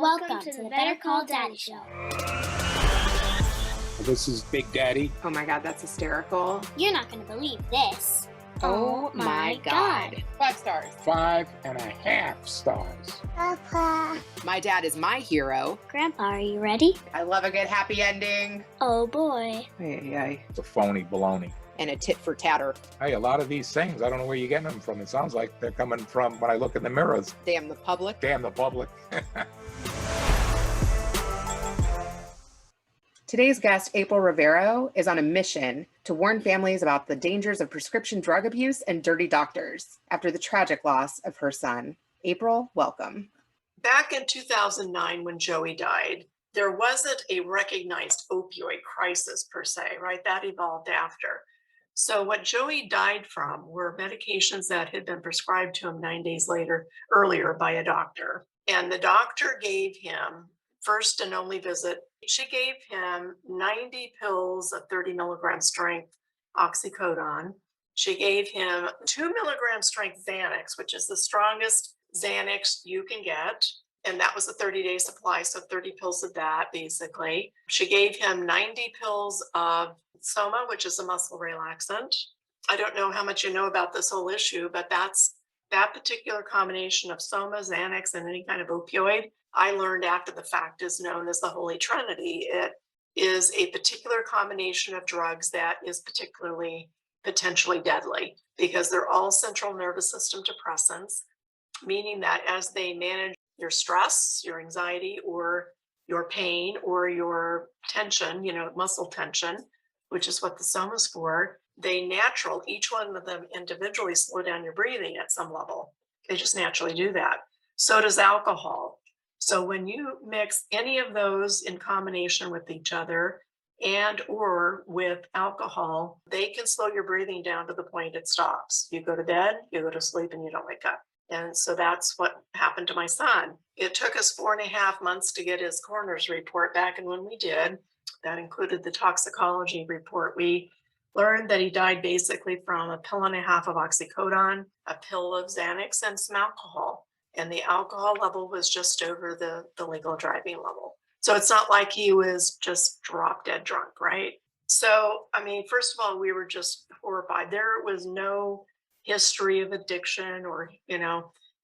Welcome to the Better Call Daddy Show. This is Big Daddy. Oh my God, that's hysterical. You're not going to believe this. Oh my God. 5 stars. 5.5 stars. Papa. My dad is my hero. Grandpa, are you ready? I love a good happy ending. Oh boy. Hey. It's a phony baloney. And a tit for tatter. Hey, a lot of these things, I don't know where you're getting them from. It sounds like they're coming from when I look in the mirrors. Damn the public. Damn the public. Today's guest, April Rovero, is on a mission to warn families about the dangers of prescription drug abuse and dirty doctors after the tragic loss of her son. April, welcome. Back in 2009, when Joey died, there wasn't a recognized opioid crisis per se, right? That evolved after. So what Joey died from were medications that had been prescribed to him 9 days earlier by a doctor. And the doctor gave him, first and only visit, she gave him 90 pills of 30 milligram strength oxycodone. She gave him 2 milligram strength Xanax, which is the strongest Xanax you can get. And that was a 30-day supply, so 30 pills of that, basically. She gave him 90 pills of Soma, which is a muscle relaxant. I don't know how much you know about this whole issue, but that's that particular combination of Soma, Xanax, and any kind of opioid, I learned after the fact, is known as the Holy Trinity. It is a particular combination of drugs that is particularly potentially deadly because they're all central nervous system depressants, meaning that as they manage your stress, your anxiety, or your pain, or your tension, muscle tension, which is what the Soma is for, each one of them individually slow down your breathing at some level. They just naturally do that. So does alcohol. So when you mix any of those in combination with each other and or with alcohol, they can slow your breathing down to the point it stops. You go to bed, you go to sleep, and you don't wake up. And so that's what happened to my son. It took us 4.5 months to get his coroner's report back. And when we did, that included the toxicology report. We learned that he died basically from a pill and a half of oxycodone, a pill of Xanax, and some alcohol. And the alcohol level was just over the legal driving level. So it's not like he was just drop dead drunk, right? So, first of all, we were just horrified. There was no history of addiction or,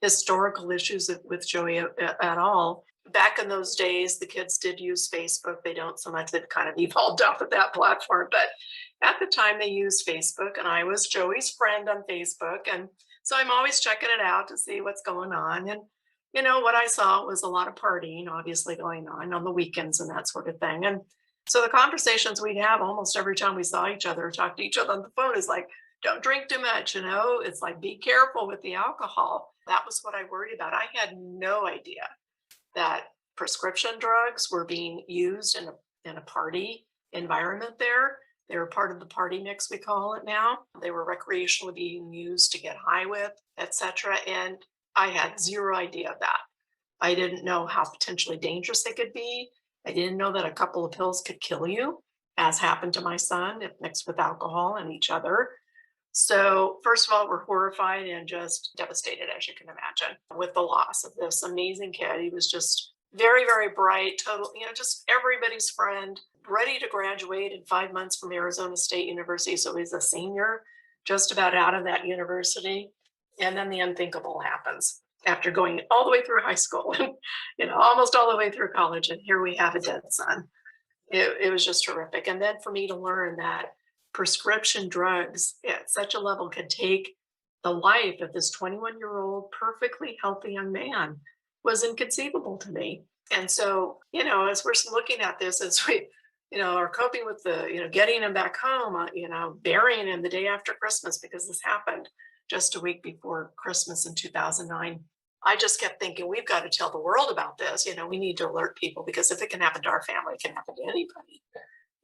historical issues with Joey at all. Back in those days, the kids did use Facebook. They don't so much. They've kind of evolved off of that platform. But at the time, they used Facebook, and I was Joey's friend on Facebook. And so I'm always checking it out to see what's going on. And, what I saw was a lot of partying, obviously, going on the weekends and that sort of thing. And so the conversations we'd have almost every time we saw each other or talked to each other on the phone is like, don't drink too much, It's like, be careful with the alcohol. That was what I worried about. I had no idea that prescription drugs were being used in a party environment there. They were part of the party mix, we call it now. They were recreationally being used to get high with, etc. And I had zero idea of that. I didn't know how potentially dangerous they could be. I didn't know that a couple of pills could kill you, as happened to my son, if mixed with alcohol and each other. So first of all, we're horrified and just devastated, as you can imagine, with the loss of this amazing kid. He was just very, very bright, total, just everybody's friend, ready to graduate in 5 months from Arizona State University. So he's a senior, just about out of that university. And then the unthinkable happens after going all the way through high school and, almost all the way through college. And here we have a dead son. It was just horrific. And then for me to learn that prescription drugs at such a level could take the life of this 21-year-old perfectly healthy young man was inconceivable to me. And so, as we're looking at this, as we, are coping with the, getting him back home, burying him the day after Christmas, because this happened just a week before Christmas in 2009. I just kept thinking, we've got to tell the world about this. We need to alert people, because if it can happen to our family, it can happen to anybody.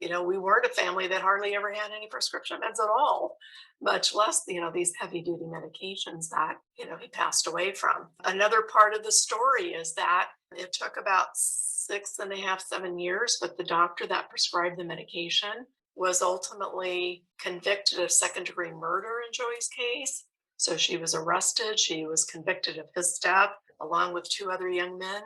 We weren't a family that hardly ever had any prescription meds at all, much less, these heavy duty medications that, he passed away from. Another part of the story is that it took about 6.5, 7 years, but the doctor that prescribed the medication was ultimately convicted of second-degree murder in Joey's case. So she was arrested. She was convicted of his death, along with 2 other young men.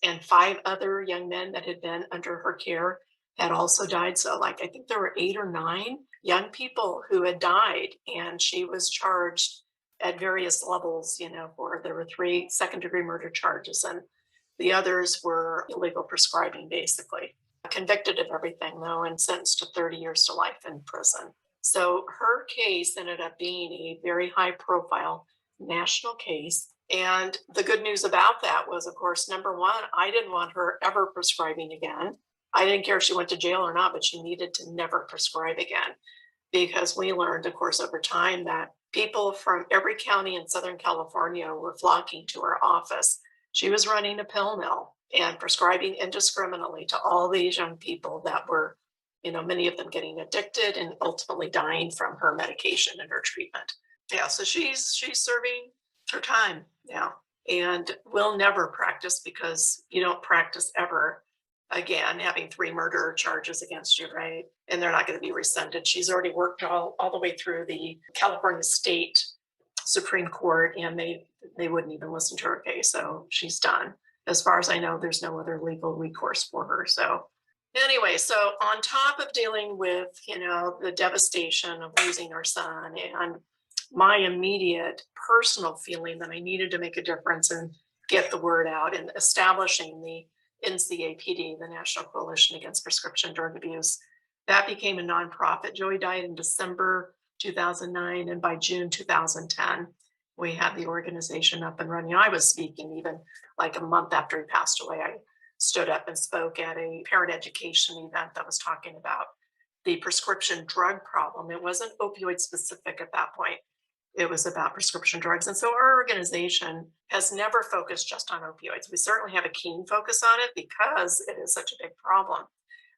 and 5 other young men that had been under her care had also died. So like, I think there were 8 or 9 young people who had died, and she was charged at various levels, there were 3 second-degree murder charges, and the others were illegal prescribing, basically. Convicted of everything, though, and sentenced to 30 years to life in prison. So her case ended up being a very high-profile national case. And the good news about that was, of course, number one, I didn't want her ever prescribing again. I didn't care if she went to jail or not, but she needed to never prescribe again, because we learned, of course, over time that people from every county in Southern California were flocking to her office. She was running a pill mill and prescribing indiscriminately to all these young people that were, many of them getting addicted and ultimately dying from her medication and her treatment. Yeah, so she's serving her time now, and will never practice, because you don't practice ever again having 3 murder charges against you, right? And they're not going to be rescinded. She's already worked all the way through the California State Supreme Court, and they wouldn't even listen to her case. So she's done. As far as I know, there's no other legal recourse for her. So anyway, so on top of dealing with, the devastation of losing our son, and my immediate personal feeling that I needed to make a difference and get the word out, and establishing the NCAPD, the National Coalition Against Prescription Drug Abuse, that became a nonprofit. Joey died in December 2009, and by June 2010, we had the organization up and running. I was speaking even like a month after he passed away. I stood up and spoke at a parent education event that was talking about the prescription drug problem. It wasn't opioid specific at that point. It was about prescription drugs. And so our organization has never focused just on opioids. We certainly have a keen focus on it because it is such a big problem.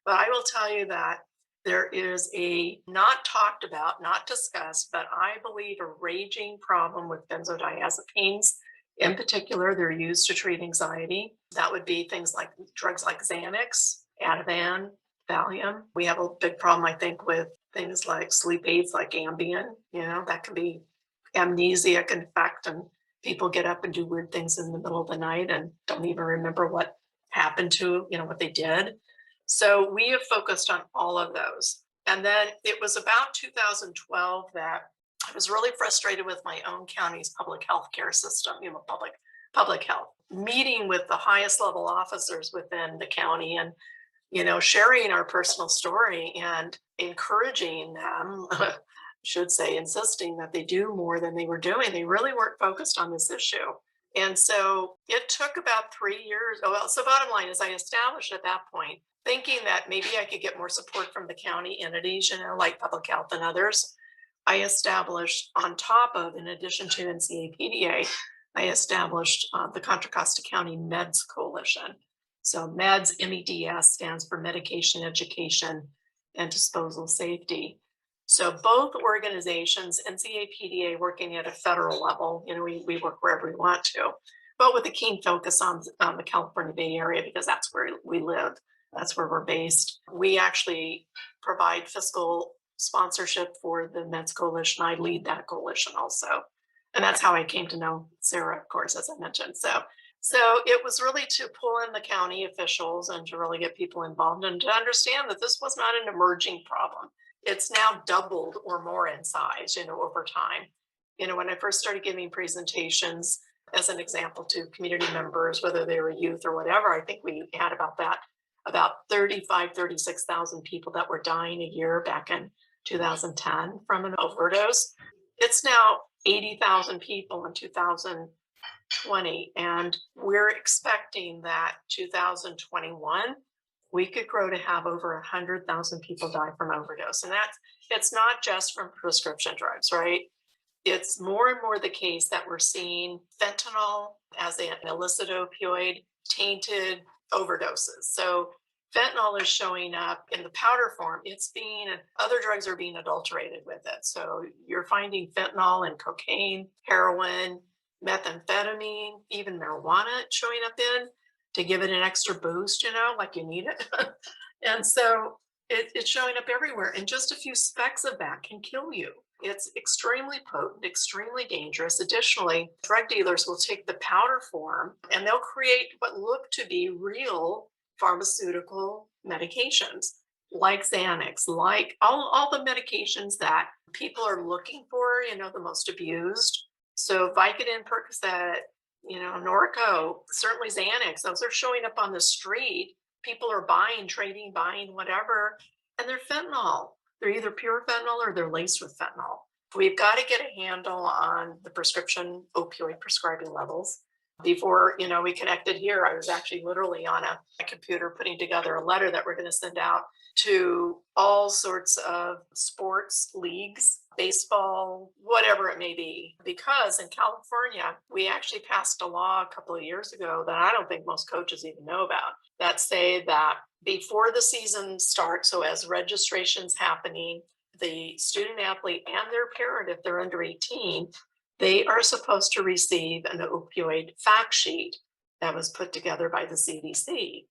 But I will tell you that there is a not talked about, not discussed, but I believe a raging problem with benzodiazepines. In particular, they're used to treat anxiety. That would be things like drugs like Xanax, Ativan, Valium. We have a big problem, I think, with things like sleep aids like Ambien. That can be amnesia can affect, and people get up and do weird things in the middle of the night and don't even remember what happened to, what they did. So we have focused on all of those. And then it was about 2012 that I was really frustrated with my own county's public health care system, public health, meeting with the highest level officers within the county, and sharing our personal story and encouraging them, should say, insisting that they do more than they were doing. They really weren't focused on this issue. And so it took about 3 years. So bottom line is, I established at that point, thinking that maybe I could get more support from the county entities, like public health and others. I established, on top of, in addition to NCAPDA, I established the Contra Costa County Meds Coalition. So MEDS, MEDS, stands for Medication Education and Disposal Safety. So both organizations, NCAPDA working at a federal level, we work wherever we want to, but with a keen focus on the California Bay Area, because that's where we live. That's where we're based. We actually provide fiscal sponsorship for the Meds Coalition. I lead that coalition also. And that's how I came to know Sarah, of course, as I mentioned. So it was really to pull in the county officials and to really get people involved and to understand that this was not an emerging problem. It's now doubled or more in size, over time. When I first started giving presentations, as an example, to community members, whether they were youth or whatever, I think we had about 36,000 people that were dying a year back in 2010 from an overdose. It's now 80,000 people in 2020, and we're expecting that 2021 we could grow to have over 100,000 people die from overdose. And it's not just from prescription drugs, right? It's more and more the case that we're seeing fentanyl as an illicit opioid tainted overdoses. So fentanyl is showing up in the powder form. Other drugs are being adulterated with it. So you're finding fentanyl in cocaine, heroin, methamphetamine, even marijuana showing up in, to give it an extra boost, like you need it. And so it's showing up everywhere. And just a few specks of that can kill you. It's extremely potent, extremely dangerous. Additionally, drug dealers will take the powder form and they'll create what look to be real pharmaceutical medications like Xanax, like all the medications that people are looking for, the most abused. So Vicodin, Percocet, Norco, certainly Xanax, those are showing up on the street. People are buying, trading, buying, whatever, and they're fentanyl. They're either pure fentanyl or they're laced with fentanyl. We've got to get a handle on the prescription opioid prescribing levels. Before, we connected here, I was actually literally on a computer putting together a letter that we're going to send out to all sorts of sports leagues, baseball, whatever it may be. Because in California, we actually passed a law a couple of years ago that I don't think most coaches even know about, that say that before the season starts, so as registration's happening, the student athlete and their parent, if they're under 18, they are supposed to receive an opioid fact sheet that was put together by the CDC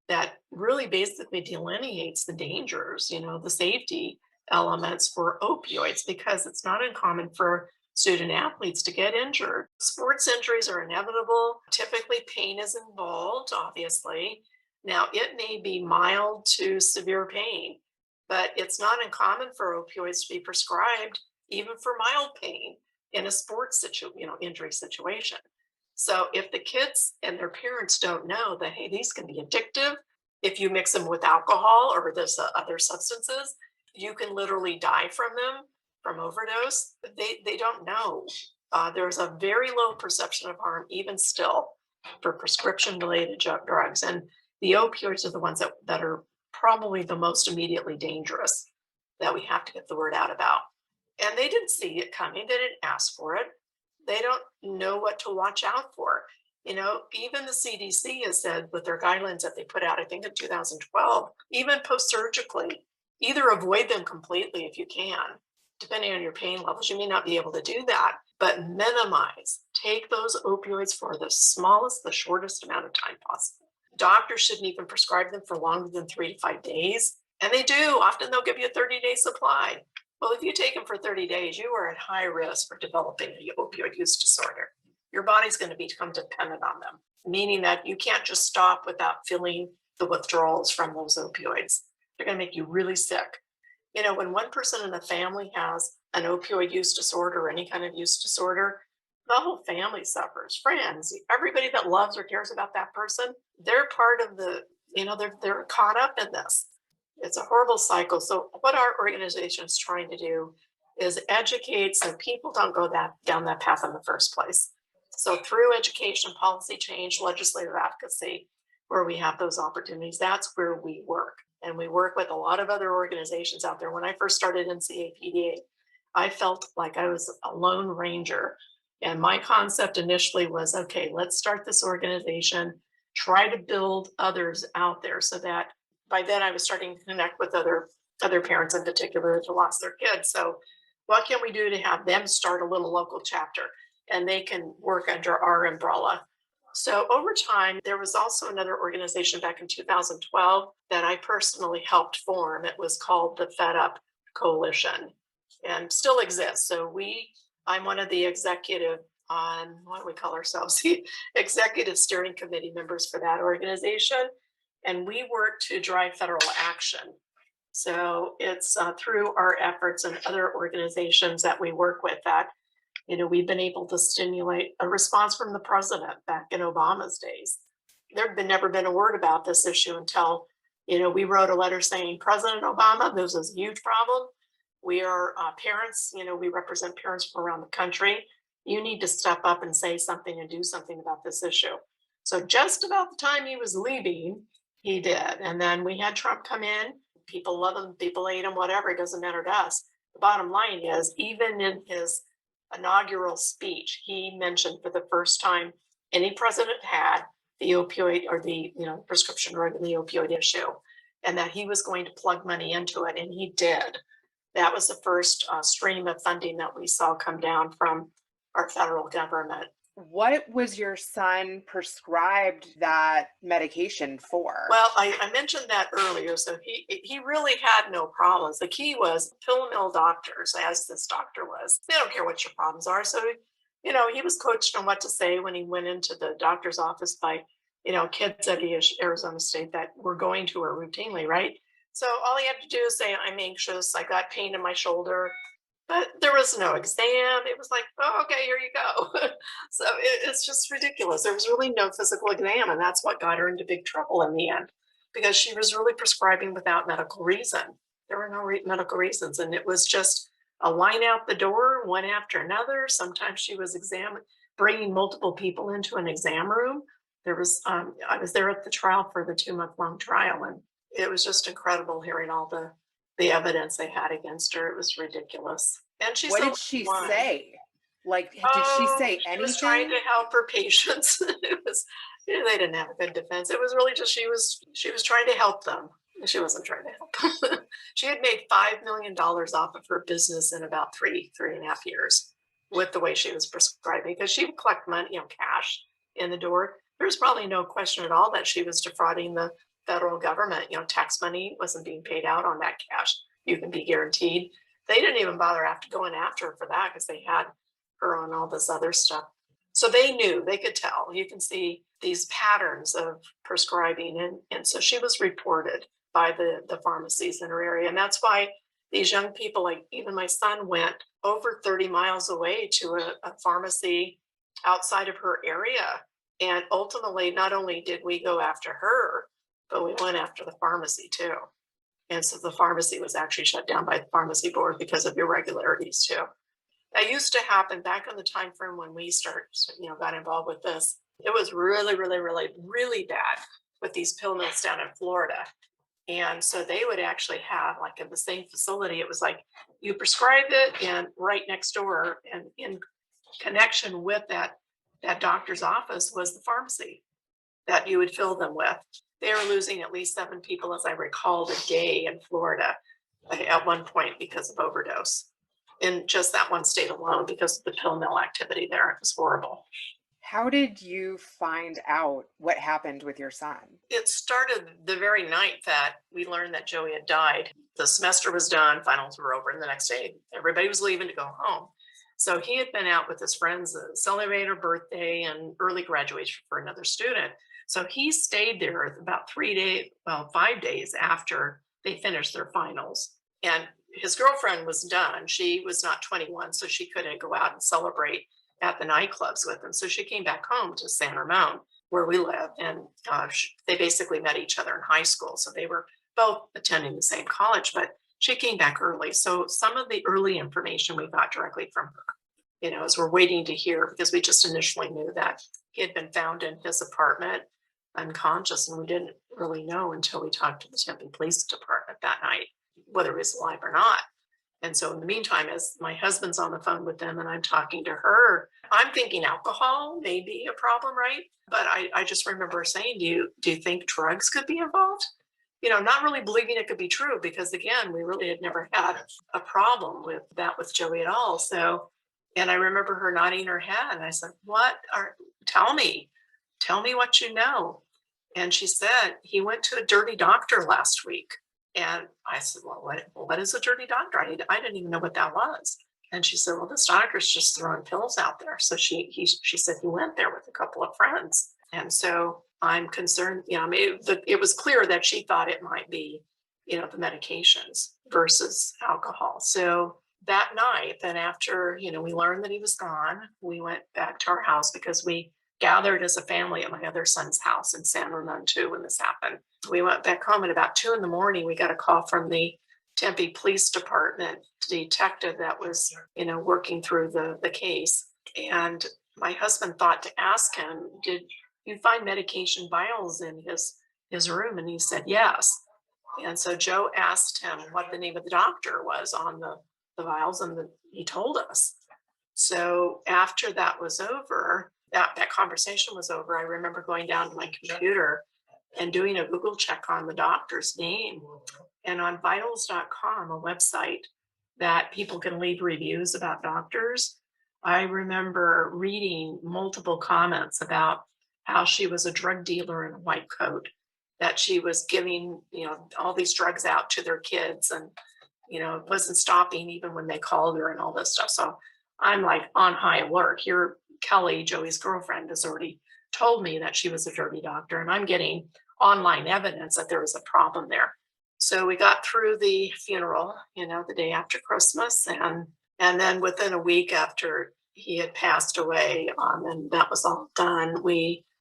that really basically delineates the dangers, the safety elements for opioids, because it's not uncommon for student athletes to get injured. Sports injuries are inevitable. Typically, pain is involved, obviously. Now, it may be mild to severe pain, but it's not uncommon for opioids to be prescribed even for mild pain in a sports injury situation. So if the kids and their parents don't know that, hey, these can be addictive, if you mix them with alcohol or with other substances, you can literally die from them, from overdose. They don't know. There's a very low perception of harm, even still, for prescription-related drugs. And the opioids are the ones that are probably the most immediately dangerous that we have to get the word out about. And they didn't see it coming. They didn't ask for it. They don't know what to watch out for. Even the CDC has said with their guidelines that they put out, I think in 2012, even post-surgically, either avoid them completely if you can, depending on your pain levels. You may not be able to do that, but minimize. Take those opioids for the smallest, the shortest amount of time possible. Doctors shouldn't even prescribe them for longer than 3 to 5 days. And they do. Often they'll give you a 30-day supply. Well, if you take them for 30 days, you are at high risk for developing an opioid use disorder. Your body's going to become dependent on them, meaning that you can't just stop without feeling the withdrawals from those opioids. They're going to make you really sick. When one person in the family has an opioid use disorder or any kind of use disorder, the whole family suffers. Friends, everybody that loves or cares about that person, they're part of they're caught up in this. It's a horrible cycle. So what our organization is trying to do is educate so people don't go down that path in the first place. So through education, policy change, legislative advocacy, where we have those opportunities, that's where we work. And we work with a lot of other organizations out there. When I first started NCAPDA, I felt like I was a lone ranger. And my concept initially was, okay, let's start this organization, try to build others out there so that by then I was starting to connect with other parents in particular who lost their kids. So what can we do to have them start a little local chapter and they can work under our umbrella? So over time, there was also another organization back in 2012 that I personally helped form. It was called the Fed Up Coalition and still exists. So I'm one of the executive what do we call ourselves? The executive steering committee members for that organization. And we work to drive federal action. So it's through our efforts and other organizations that we work with that, we've been able to stimulate a response from the president back in Obama's days. There had never been a word about this issue until, we wrote a letter saying, President Obama, this is a huge problem. We are parents, we represent parents from around the country. You need to step up and say something and do something about this issue. So just about the time he was leaving, he did. And then we had Trump come in. People love him, people hate him, whatever. It doesn't matter to us. The bottom line is, even in his inaugural speech, he mentioned for the first time any president had the opioid or the prescription drug and the opioid issue, and that he was going to plug money into it. And he did. That was the first stream of funding that we saw come down from our federal government. What was your son prescribed that medication for? Well, I mentioned that earlier. So he really had no problems. The key was pill mill doctors, as this doctor was. They don't care what your problems are. So, he was coached on what to say when he went into the doctor's office by, kids at Arizona State that were going to her routinely, right? So all he had to do is say, I'm anxious. I got pain in my shoulder. But there was no exam. It was like, oh, okay, here you go. So it's just ridiculous. There was really no physical exam, and that's what got her into big trouble in the end, because she was really prescribing without medical reason. There were no medical reasons, and it was just a line out the door, one after another. Sometimes she was bringing multiple people into an exam room. I was there at the trial for the 2-month-long trial, and it was just incredible hearing all the evidence they had against her. It was ridiculous. And she's What the did she one. say? Like, did she say She was trying anything? to help her patients. It was, they didn't have a good defense. It was really just she was trying to help them. She wasn't trying to help them. She had made $5 million off of her business in about three and a half years with the way she was prescribing, because she would collect money, cash in the door. There's probably no question at all that she was defrauding the federal government. Tax money wasn't being paid out on that cash. You can be guaranteed. They didn't even bother going after her for that, because they had her on all this other stuff. So they knew, they could tell. You can see these patterns of prescribing. And so she was reported by the pharmacies in her area. And that's why these young people, like even my son, went over 30 miles away to a pharmacy outside of her area. And ultimately, not only did we go after her, but we went after the pharmacy too. And so the pharmacy was actually shut down by the pharmacy board because of irregularities too. That used to happen back in the time frame when we got involved with this. It was really, really, really, really bad with these pill mills down in Florida. And so they would actually have, like, in the same facility, it was like you prescribe it, and right next door and in connection with that doctor's office was the pharmacy that you would fill them with. They were losing at least 7 people, as I recall, a day in Florida at one point because of overdose, in just that one state alone, because of the pill mill activity there. It was horrible. How did you find out what happened with your son? It started the very night that we learned that Joey had died. The semester was done, finals were over, and the next day everybody was leaving to go home. So he had been out with his friends, celebrating her birthday and early graduation for another student. So he stayed there about 5 days after they finished their finals. And his girlfriend was done. She was not 21, so she couldn't go out and celebrate at the nightclubs with him. So she came back home to San Ramon, where we live. And they basically met each other in high school. So they were both attending the same college, but she came back early. So some of the early information we got directly from her, as we're waiting to hear, because we just initially knew that he had been found in his apartment unconscious, and we didn't really know until we talked to the Tempe Police Department that night whether he was alive or not. And so in the meantime, as my husband's on the phone with them and I'm talking to her, I'm thinking alcohol may be a problem, right? But I just remember saying, do you think drugs could be involved? Not really believing it could be true, because again, we really had never had a problem with that with Joey at all. So, and I remember her nodding her head, and I said, tell me what you know. And she said, he went to a dirty doctor last week. And I said, well, what is a dirty doctor? I didn't even know what that was. And she said, well, this doctor's just throwing pills out there. So she said he went there with a couple of friends. And so I'm concerned, it was clear that she thought it might be, the medications versus alcohol. So that night, then after, we learned that he was gone, we went back to our house, because we gathered as a family at my other son's house in San Ramon too when this happened. We went back home at about 2 a.m. We got a call from the Tempe Police Department detective that was, working through the case. And my husband thought to ask him, did you find medication vials in his room? And he said, yes. And so Joe asked him what the name of the doctor was on the vials, and he told us. So after that was over, that conversation was over, I remember going down to my computer and doing a Google check on the doctor's name. And on vitals.com, a website that people can leave reviews about doctors, I remember reading multiple comments about how she was a drug dealer in a white coat, that she was giving, all these drugs out to their kids and, it wasn't stopping even when they called her and all this stuff. So I'm like on high alert. Here, Kelly, Joey's girlfriend, has already told me that she was a dirty doctor, and I'm getting online evidence that there was a problem there. So we got through the funeral, the day after Christmas, and then within a week after he had passed away, and that was all done,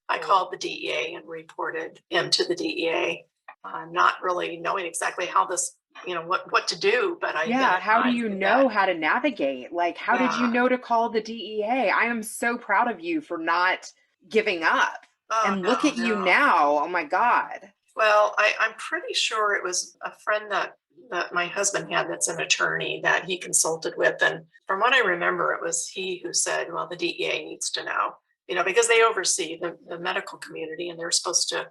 I called the DEA and reported him to the DEA, not really knowing exactly how this, what to do, but How do I you did know that. how to navigate? Like, how did you Yeah. know to call the DEA? I am so proud of you for not giving up. Oh, And look no, at you no. now. Oh my God. Well, I'm pretty sure it was a friend that my husband had that's an attorney that he consulted with. And from what I remember, it was he who said, well, the DEA needs to know, because they oversee the medical community, and they're supposed to,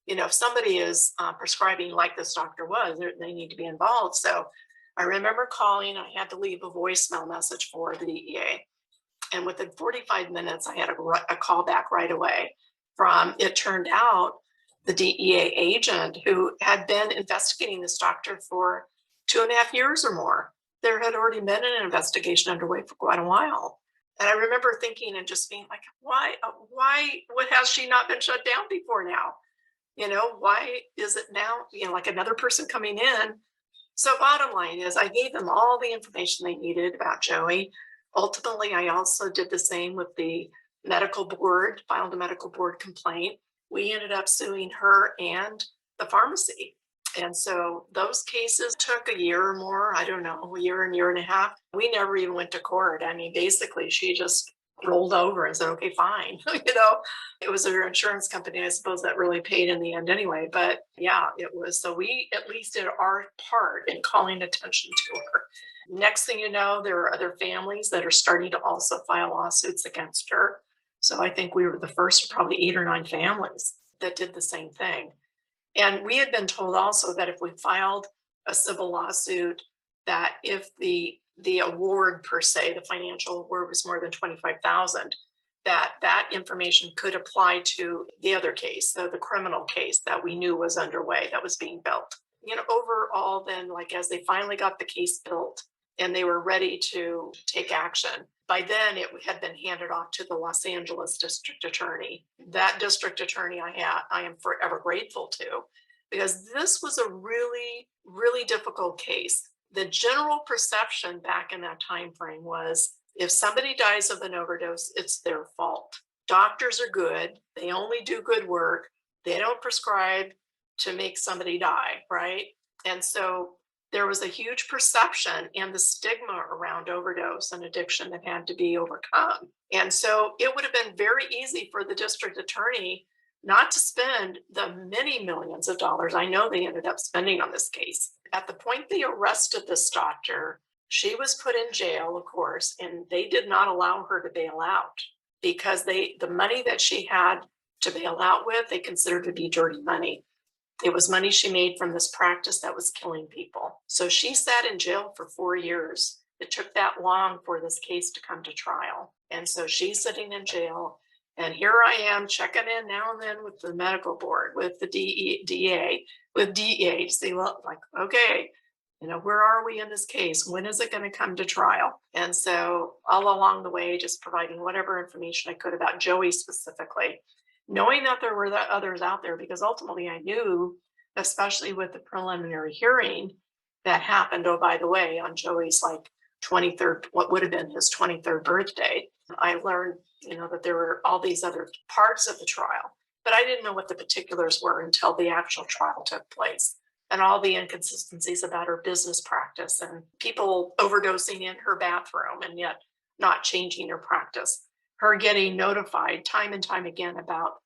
if somebody is prescribing like this doctor was, they need to be involved. So I remember calling. I had to leave a voicemail message for the DEA. And within 45 minutes, I had a call back right away from, it turned out, the DEA agent who had been investigating this doctor for 2.5 years or more. There had already been an investigation underway for quite a while. And I remember thinking and just being like, what has she not been shut down before now? Why is it now, like another person coming in? So bottom line is I gave them all the information they needed about Joey. Ultimately, I also did the same with the medical board, filed a medical board complaint. We ended up suing her and the pharmacy. And so those cases took a year or more, I don't know, a year and a half. We never even went to court. I mean, basically, she just rolled over and said, okay, fine. It was her insurance company, I suppose, that really paid in the end anyway. But yeah, it was. So we at least did our part in calling attention to her. Next thing you know, there are other families that are starting to also file lawsuits against her. So I think we were the first, probably 8 or 9 families that did the same thing. And we had been told also that if we filed a civil lawsuit, that if the award per se, the financial award was more than 25,000, that information could apply to the other case, the criminal case that we knew was underway, that was being built. Overall, then, like as they finally got the case built and they were ready to take action, by then it had been handed off to the Los Angeles district attorney. That district attorney I am forever grateful to, because this was a really, really difficult case. The general perception back in that time frame was, if somebody dies of an overdose, it's their fault. Doctors are good. They only do good work. They don't prescribe to make somebody die, right? And so there was a huge perception and the stigma around overdose and addiction that had to be overcome. And so it would have been very easy for the district attorney not to spend the many millions of dollars I know they ended up spending on this case. At the point they arrested this doctor, she was put in jail, of course, and they did not allow her to bail out because the money that she had to bail out with, they considered to be dirty money. It was money she made from this practice that was killing people. So she sat in jail for 4 years. It took that long for this case to come to trial. And so she's sitting in jail. And here I am checking in now and then with the medical board, with the DEA, to see, well, like, okay, where are we in this case? When is it going to come to trial? And so all along the way, just providing whatever information I could about Joey specifically, knowing that there were others out there, because ultimately I knew, especially with the preliminary hearing that happened, oh, by the way, on Joey's 23rd, what would have been his 23rd birthday, I learned, that there were all these other parts of the trial, but I didn't know what the particulars were until the actual trial took place. And all the inconsistencies about her business practice and people overdosing in her bathroom and yet not changing her practice. Her getting notified time and time again about,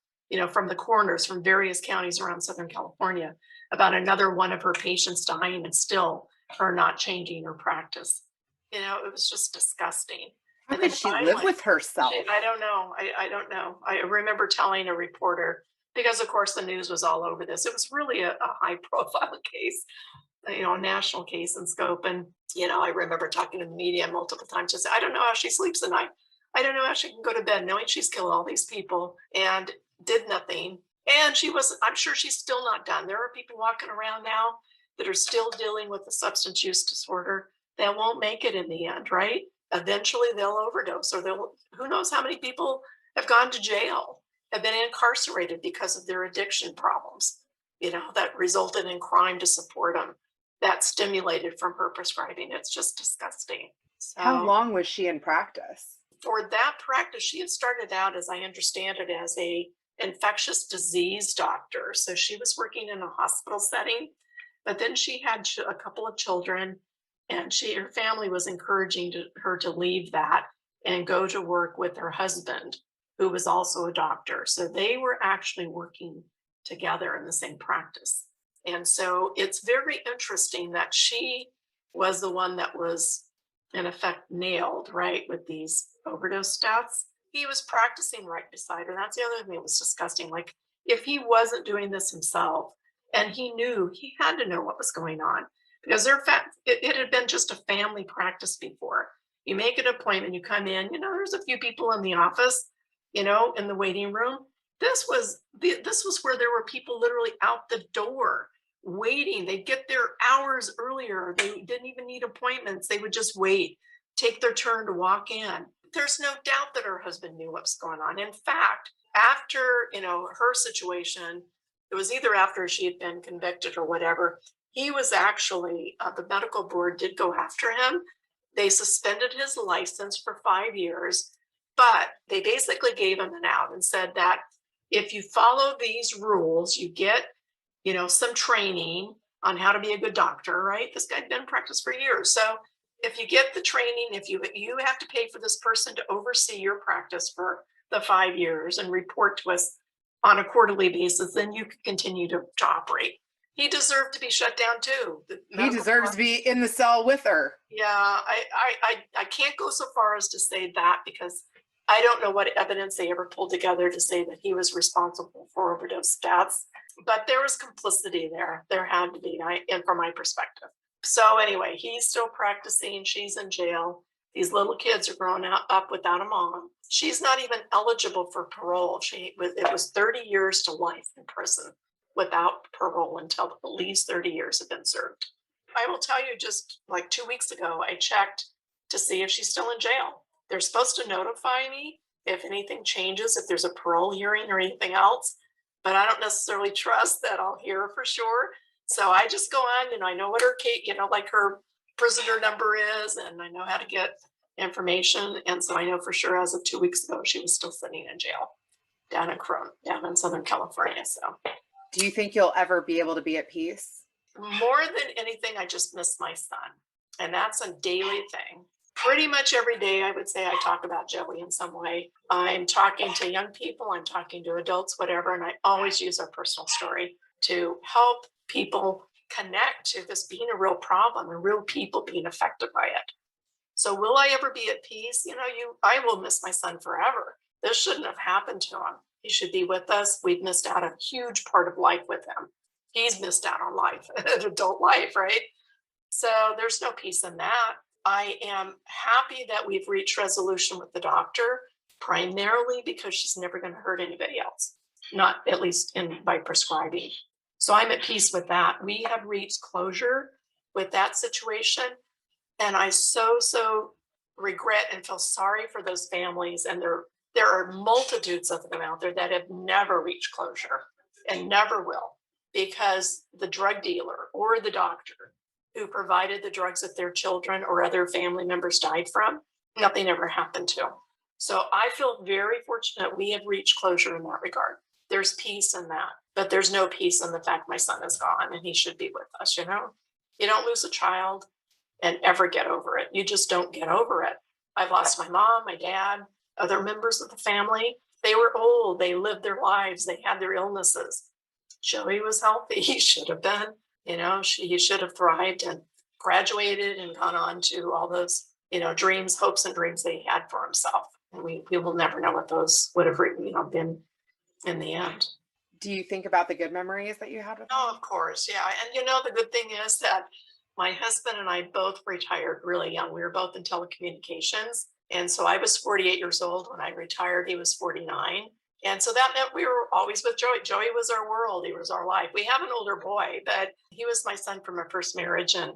from the coroners from various counties around Southern California about another one of her patients dying and still her not changing her practice. It was just disgusting. How And could then she live finally, with herself? I don't know. I don't know. I remember telling a reporter, because of course the news was all over this. It was really a high profile case, a national case in scope. And, I remember talking to the media multiple times, just, I don't know how she sleeps at night. I don't know how she can go to bed knowing she's killed all these people and did nothing. And I'm sure she's still not done. There are people walking around now that are still dealing with the substance use disorder that won't make it in the end, right? Eventually they'll overdose, or who knows how many people have gone to jail, have been incarcerated because of their addiction problems, that resulted in crime to support them. That stimulated from her prescribing. It's just disgusting. So, How long was she in practice? for that practice, she had started out, as I understand it, as a infectious disease doctor. So she was working in a hospital setting, but then she had a couple of children, and her family was encouraging her to leave that and go to work with her husband, who was also a doctor. So they were actually working together in the same practice. And so it's very interesting that she was the one that was, in effect, nailed, right, with these overdose deaths. He was practicing right beside her. That's the other thing that was disgusting. Like, if he wasn't doing this himself, and he knew, he had to know what was going on, because it had been just a family practice before. You make an appointment, you come in, there's a few people in the office, in the waiting room. This was where there were people literally out the door waiting. They'd get there hours earlier. They didn't even need appointments. They would just wait, take their turn to walk in. There's no doubt that her husband knew what was going on. In fact, after, her situation, it was either after she had been convicted or whatever, he was actually, the medical board did go after him. They suspended his license for 5 years, but they basically gave him an out and said that if you follow these rules, you get, some training on how to be a good doctor, right? This guy'd been in practice for years. So if you get the training, if you have to pay for this person to oversee your practice for the 5 years and report to us on a quarterly basis, then you can continue to operate. He deserved to be shut down too. He deserves to be in the cell with her. Yeah, I can't go so far as to say that, because I don't know what evidence they ever pulled together to say that he was responsible for overdose deaths, but there was complicity there. There had to be, and from my perspective. So anyway, he's still practicing. She's in jail. These little kids are growing up without a mom. She's not even eligible for parole. It was 30 years to life in prison without parole until at least 30 years have been served. I will tell you, just like 2 weeks ago, I checked to see if she's still in jail. They're supposed to notify me if anything changes, if there's a parole hearing or anything else, but I don't necessarily trust that I'll hear for sure. So I just go on, and I know what her case, like her prisoner number is, and I know how to get information. And so I know for sure as of 2 weeks ago, she was still sitting in jail down in Southern California. So Do you think you'll ever be able to be at peace? more than anything, I just miss my son. And that's a daily thing. Pretty much every day, I would say I talk about Joey in some way. I'm talking to young people, I'm talking to adults, whatever, and I always use our personal story to help people connect to this being a real problem and real people being affected by it. So will I ever be at peace? I will miss my son forever. This shouldn't have happened to him. He should be with us. We've missed out a huge part of life with him. He's missed out on life, adult life, right? So there's no peace in that. I am happy that we've reached resolution with the doctor, primarily because she's never going to hurt anybody else, not at least by prescribing. So I'm at peace with that. We have reached closure with that situation. And I so regret and feel sorry for those families. And there are multitudes of them out there that have never reached closure and never will, because the drug dealer or the doctor who provided the drugs that their children or other family members died from, nothing ever happened to. So I feel very fortunate we have reached closure in that regard. There's peace in that, but there's no peace in the fact my son is gone and he should be with us, You don't lose a child and ever get over it. You just don't get over it. I've lost my mom, my dad, other members of the family. They were old, they lived their lives, they had their illnesses. Joey was healthy, he should have been. He should have thrived and graduated and gone on to all those, dreams, hopes, and dreams that he had for himself. And we will never know what those would have, been in the end. Do you think about the good memories that you had with him? Oh, of course, yeah. And the good thing is that my husband and I both retired really young. We were both in telecommunications, And so I was 48 years old when I retired. He was 49. And so that meant we were always with Joey. Joey was our world. He was our life. We have an older boy, but he was my son from our first marriage. And,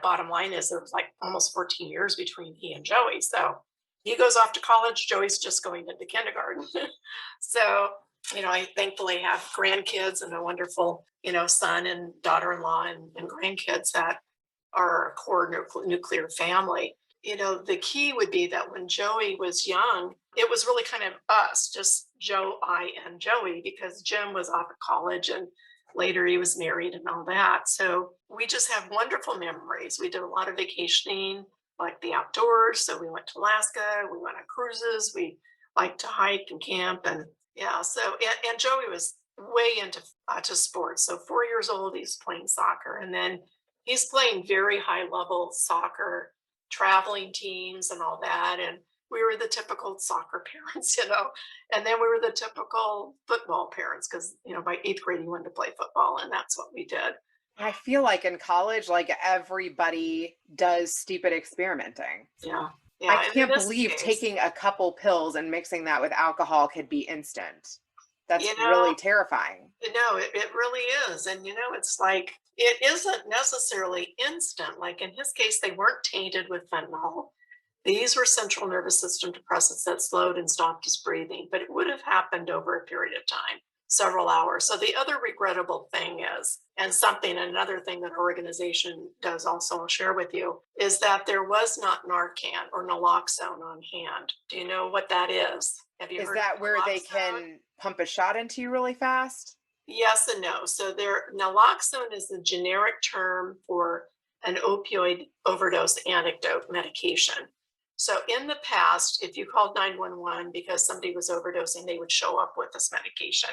bottom line is there was like almost 14 years between he and Joey. So he goes off to college. Joey's just going into kindergarten. So, I thankfully have grandkids and a wonderful, son and daughter-in-law and grandkids that are a core nuclear family. The key would be that when Joey was young, it was really kind of us, just Joe, I, and Joey, because Jim was off at college and later he was married and all that. So we just have wonderful memories. We did a lot of vacationing, like the outdoors. So we went to Alaska, we went on cruises, we liked to hike and camp. And yeah, so, and Joey was way into to sports. So 4 years old, he's playing soccer. And then he's playing very high level soccer, traveling teams and all that. And we were the typical soccer parents, and then we were the typical football parents because, by 8th grade, he wanted to play football and that's what we did. I feel like in college, like everybody does stupid experimenting. Yeah. I can't believe taking a couple pills and mixing that with alcohol could be instant. That's really terrifying. No, it really is. And, it's like, it isn't necessarily instant. Like in his case, they weren't tainted with fentanyl. These were central nervous system depressants that slowed and stopped his breathing, but it would have happened over a period of time, several hours. So the other regrettable thing is, and another thing that our organization does also, I'll share with you, is that there was not Narcan or naloxone on hand. Do you know what that is? Have you heard Is that of where they naloxone? can pump a shot into you really fast? Yes and no. So naloxone is the generic term for an opioid overdose antidote medication. So in the past, if you called 911 because somebody was overdosing, they would show up with this medication.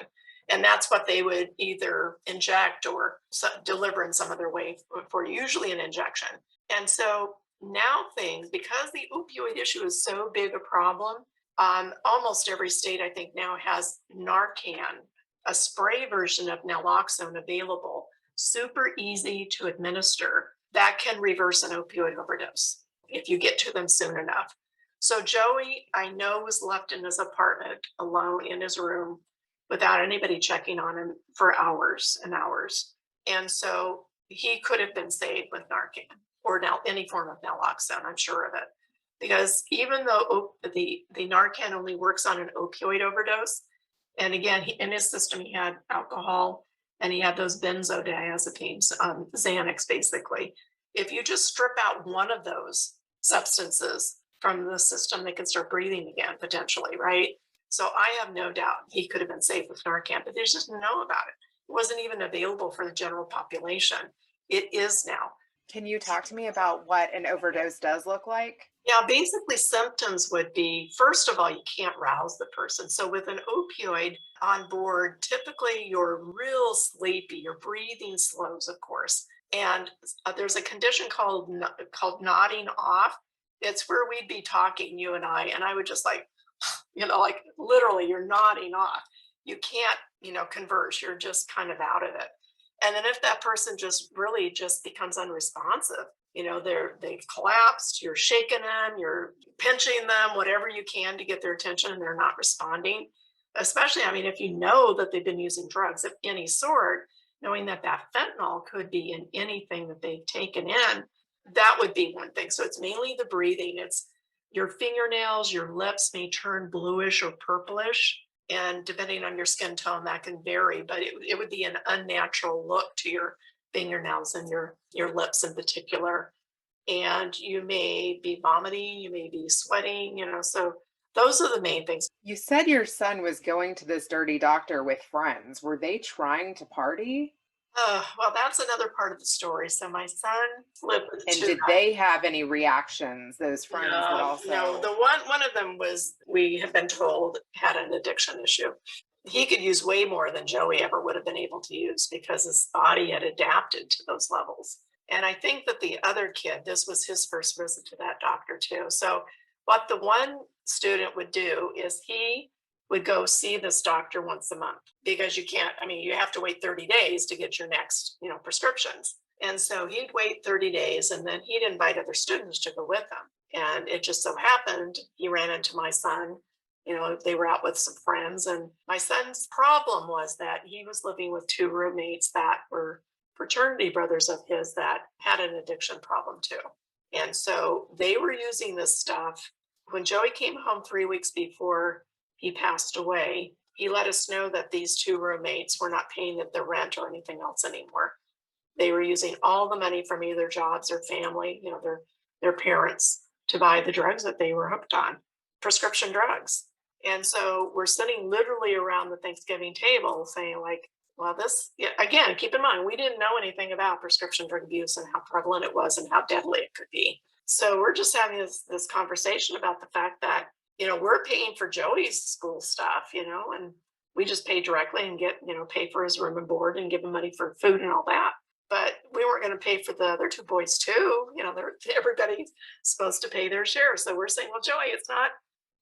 And that's what they would either inject or deliver in some other way for usually an injection. And so now because the opioid issue is so big a problem, almost every state I think now has Narcan, a spray version of naloxone available, super easy to administer, that can reverse an opioid overdose if you get to them soon enough. So Joey, I know, was left in his apartment alone in his room without anybody checking on him for hours and hours. And so he could have been saved with Narcan or now any form of naloxone, I'm sure of it. Because even though the Narcan only works on an opioid overdose, and again, in his system, he had alcohol and he had those benzodiazepines, Xanax, basically. If you just strip out one of those substances from the system, they can start breathing again, potentially, right? So I have no doubt he could have been saved with Narcan, but there's just no about it. It wasn't even available for the general population. It is now. Can you talk to me about what an overdose does look like? Yeah, basically symptoms would be, first of all, you can't rouse the person. So with an opioid on board, typically you're real sleepy, your breathing slows, of course. And there's a condition called nodding off. It's where we'd be talking, you and I would just like literally you're nodding off. You can't, converse. You're just kind of out of it. And then if that person just really just becomes unresponsive, they've collapsed, you're shaking them, you're pinching them, whatever you can to get their attention, and they're not responding. Especially, if you know that they've been using drugs of any sort, knowing that fentanyl could be in anything that they've taken in, that would be one thing. So it's mainly the breathing. It's your fingernails, your lips may turn bluish or purplish. And depending on your skin tone, that can vary, but it would be an unnatural look to your fingernails and your lips in particular. And you may be vomiting, you may be sweating, so those are the main things. You said your son was going to this dirty doctor with friends. Were they trying to party? Well, that's another part of the story. So my son lived with And two did guys. they have any reactions, those friends that also? No, the one of them was, we have been told, had an addiction issue. He could use way more than Joey ever would have been able to use because his body had adapted to those levels. And I think that the other kid, this was his first visit to that doctor too. So what the one student would do is he would go see this doctor once a month because you can't, you have to wait 30 days to get your next, prescriptions. And so he'd wait 30 days and then he'd invite other students to go with him. And it just so happened he ran into my son. They were out with some friends, and my son's problem was that he was living with two roommates that were fraternity brothers of his that had an addiction problem too. And so they were using this stuff. When Joey came home 3 weeks before he passed away, he let us know that these two roommates were not paying the rent or anything else anymore. They were using all the money from either jobs or family, their parents, to buy the drugs that they were hooked on, prescription drugs. And so we're sitting literally around the Thanksgiving table saying, like, well, this, again, keep in mind, we didn't know anything about prescription drug abuse and how prevalent it was and how deadly it could be. So we're just having this conversation about the fact that, we're paying for Joey's school stuff, and we just pay directly and get, pay for his room and board and give him money for food and all that. But we weren't going to pay for the other two boys too. Everybody's supposed to pay their share. So we're saying, well, Joey, it's not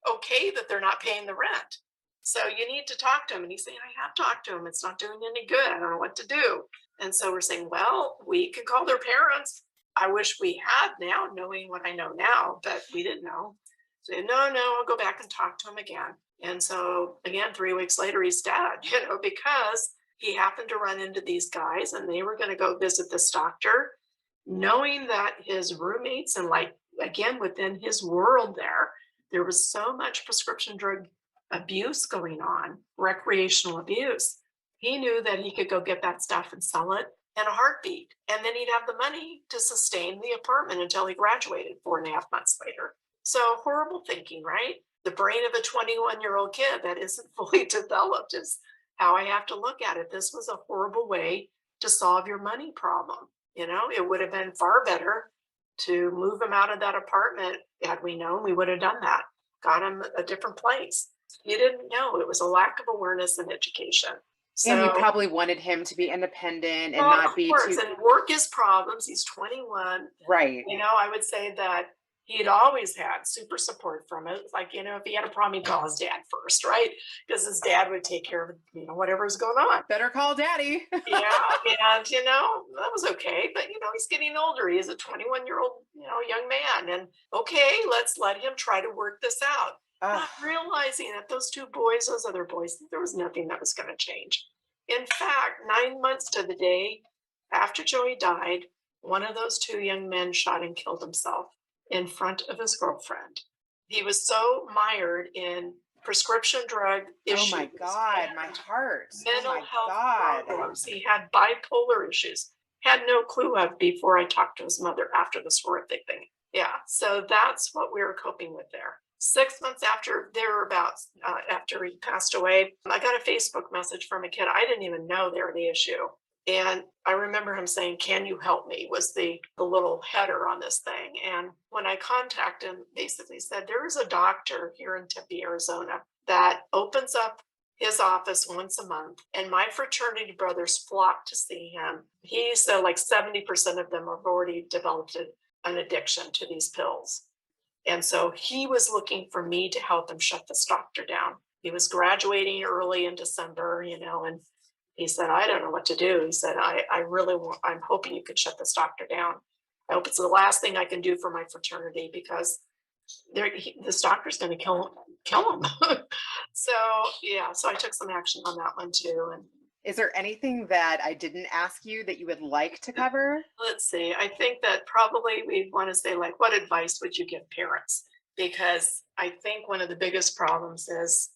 okay that they're not paying the rent. So you need to talk to him. And he's saying, I have talked to him. It's not doing any good. I don't know what to do. And so we're saying, well, we can call their parents. I wish we had now, knowing what I know now, but we didn't know. So no, I'll go back and talk to him again. And so again, 3 weeks later, he's dead, because he happened to run into these guys and they were going to go visit this doctor, knowing that his roommates and again, within his world there was so much prescription drug abuse going on, recreational abuse. He knew that he could go get that stuff and sell it in a heartbeat. And then he'd have the money to sustain the apartment until he graduated 4.5 months later. So horrible thinking, right? The brain of a 21-year-old kid that isn't fully developed is how I have to look at it. This was a horrible way to solve your money problem. It would have been far better to move him out of that apartment. Had we known, we would have done that, got him a different place. You didn't know. It was a lack of awareness and education. And you probably wanted him to be independent and well, not be too. And work his problems. He's 21. Right. I would say that he'd always had super support from it. Like, if he had a problem, he'd call his dad first, right? Because his dad would take care of, whatever's going on. Better call daddy. Yeah. And, that was okay. But, he's getting older. He's a 21-year-old, young man. And okay, let's let him try to work this out. Not realizing that those other boys, there was nothing that was going to change. In fact, 9 months to the day after Joey died, one of those two young men shot and killed himself in front of his girlfriend. He was so mired in prescription drug issues. Oh my God, my heart. Mental health God. problems. He had bipolar issues. Had no clue of before I talked to his mother after this horrific thing. Yeah, so that's what we were coping with there. 6 months after after he passed away, I got a Facebook message from a kid. I didn't even know they were the issue. And I remember him saying, can you help me? Was the little header on this thing. And when I contacted him, basically said, there is a doctor here in Tempe, Arizona, that opens up his office once a month. And my fraternity brothers flock to see him. He said like 70% of them have already developed an addiction to these pills. And so he was looking for me to help him shut this doctor down. He was graduating early in December, and he said, I don't know what to do. He said, I'm hoping you could shut this doctor down. I hope it's the last thing I can do for my fraternity because this doctor's going to kill him. So I took some action on that one too. And is there anything that I didn't ask you that you would like to cover? Let's see. I think that probably we want to say, like, what advice would you give parents? Because I think one of the biggest problems is,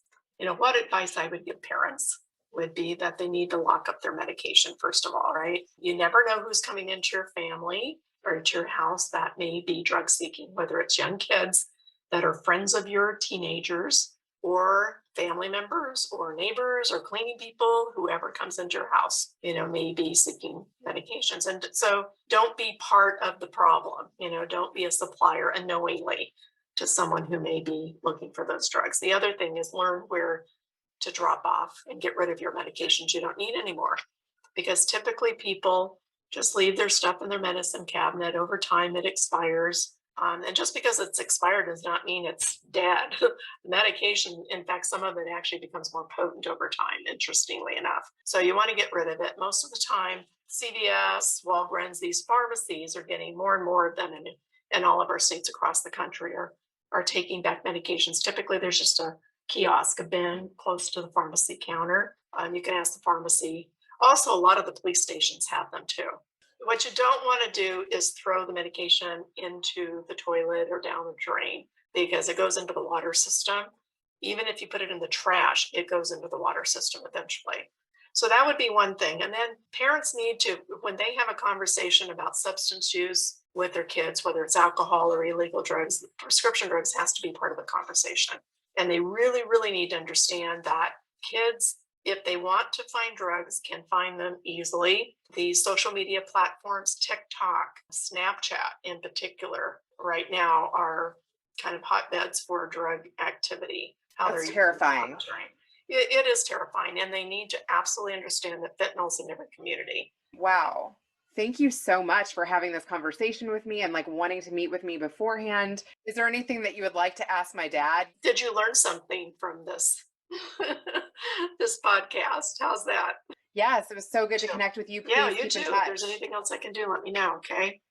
what advice I would give parents would be that they need to lock up their medication, first of all, right? You never know who's coming into your family or to your house that may be drug seeking, whether it's young kids that are friends of your teenagers or family members or neighbors or cleaning people, whoever comes into your house, may be seeking medications. And so don't be part of the problem, don't be a supplier unknowingly to someone who may be looking for those drugs. The other thing is learn where to drop off and get rid of your medications you don't need anymore. Because typically people just leave their stuff in their medicine cabinet. Over time, it expires. And just because it's expired does not mean it's dead. The medication, in fact, some of it actually becomes more potent over time, interestingly enough. So you want to get rid of it. Most of the time, CVS, Walgreens, these pharmacies are getting more and more of them in all of our states across the country are taking back medications. Typically, there's just a kiosk, a bin close to the pharmacy counter. You can ask the pharmacy. Also, a lot of the police stations have them too. What you don't want to do is throw the medication into the toilet or down the drain because it goes into the water system. Even if you put it in the trash, it goes into the water system eventually. So that would be one thing. And then parents need to, when they have a conversation about substance use with their kids, whether it's alcohol or illegal drugs, prescription drugs has to be part of the conversation. And they really, really need to understand that kids, if they want to find drugs, can find them easily. The social media platforms, TikTok, Snapchat in particular, right now are kind of hotbeds for drug activity. That's terrifying. It is terrifying, and they need to absolutely understand that fentanyl's in every community. Wow. Thank you so much for having this conversation with me and like wanting to meet with me beforehand. Is there anything that you would like to ask my dad? Did you learn something from this this podcast? How's that? Yes, it was so good to connect with you. Please Yeah, you keep too. in If touch. there's anything else I can do, let me know, okay?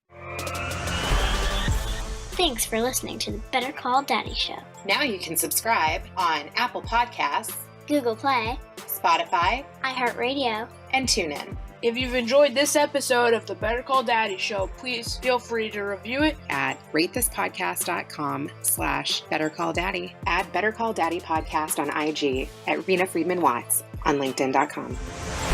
Thanks for listening to the Better Call Daddy Show. Now you can subscribe on Apple Podcasts, Google Play, Spotify, iHeartRadio, and TuneIn. If you've enjoyed this episode of the Better Call Daddy Show, please feel free to review it at ratethispodcast.com/BetterCallDaddy. Add Better Call Daddy Podcast on IG at Rena Friedman Watts on LinkedIn.com.